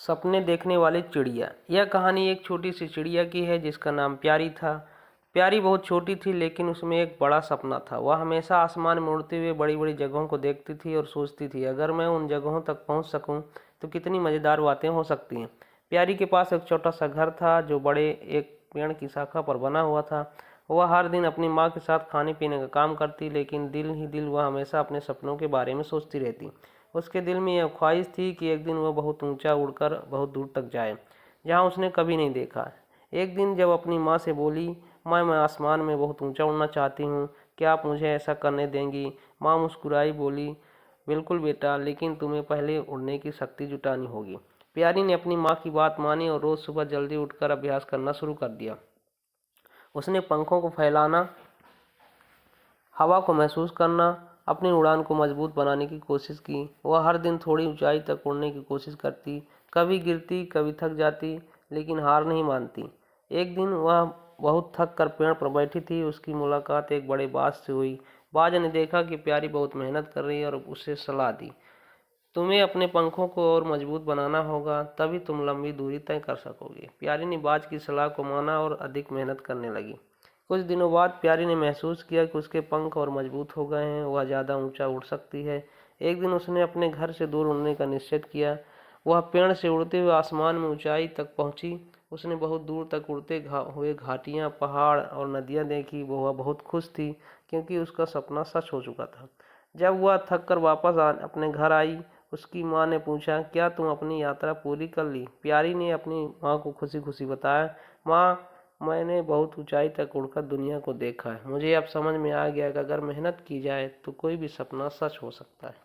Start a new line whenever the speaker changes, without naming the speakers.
सपने देखने वाली चिड़िया। यह कहानी एक छोटी सी चिड़िया की है जिसका नाम प्यारी था। प्यारी बहुत छोटी थी लेकिन उसमें एक बड़ा सपना था। वह हमेशा आसमान में उड़ते हुए बड़ी बड़ी जगहों को देखती थी और सोचती थी, अगर मैं उन जगहों तक पहुंच सकूं तो कितनी मज़ेदार बातें हो सकती हैं। प्यारी के पास एक छोटा सा घर था जो बड़े एक पेड़ की शाखा पर बना हुआ था। वह हर दिन अपनी माँ के साथ खाने पीने का काम करती, लेकिन दिल ही दिल वह हमेशा अपने सपनों के बारे में सोचती रहती। उसके दिल में यह ख्वाहिश थी कि एक दिन वह बहुत ऊंचा उड़कर बहुत दूर तक जाए, जहां उसने कभी नहीं देखा। एक दिन जब अपनी माँ से बोली, माँ मैं आसमान में बहुत ऊंचा उड़ना चाहती हूँ, क्या आप मुझे ऐसा करने देंगी? माँ मुस्कुराई, बोली, बिल्कुल बेटा, लेकिन तुम्हें पहले उड़ने की शक्ति जुटानी होगी। प्यारी ने अपनी माँ की बात मानी और रोज़ सुबह जल्दी उठकर अभ्यास करना शुरू कर दिया। उसने पंखों को फैलाना, हवा को महसूस करना, अपनी उड़ान को मजबूत बनाने की कोशिश की। वह हर दिन थोड़ी ऊंचाई तक उड़ने की कोशिश करती, कभी गिरती, कभी थक जाती, लेकिन हार नहीं मानती। एक दिन वह बहुत थक कर पेड़ पर बैठी थी। उसकी मुलाकात एक बड़े बाज से हुई। बाज ने देखा कि प्यारी बहुत मेहनत कर रही है और उसे सलाह दी, तुम्हें अपने पंखों को और मजबूत बनाना होगा, तभी तुम लंबी दूरी तय कर सकोगे। प्यारी ने बाज की सलाह को माना और अधिक मेहनत करने लगी। कुछ दिनों बाद प्यारी ने महसूस किया कि उसके पंख और मजबूत हो गए हैं, वह ज़्यादा ऊंचा उड़ सकती है। एक दिन उसने अपने घर से दूर उड़ने का निश्चय किया। वह पेड़ से उड़ते हुए आसमान में ऊंचाई तक पहुंची। उसने बहुत दूर तक उड़ते हुए घाटियां, पहाड़ और नदियां देखी। वह बहुत खुश थी क्योंकि उसका सपना सच हो चुका था। जब वह थक कर वापस अपने घर आई, उसकी माँ ने पूछा, क्या तुम अपनी यात्रा पूरी कर ली? प्यारी ने अपनी माँ को खुशी खुशी बताया, माँ मैंने बहुत ऊंचाई तक उड़कर दुनिया को देखा है। मुझे अब समझ में आ गया कि अगर मेहनत की जाए तो कोई भी सपना सच हो सकता है।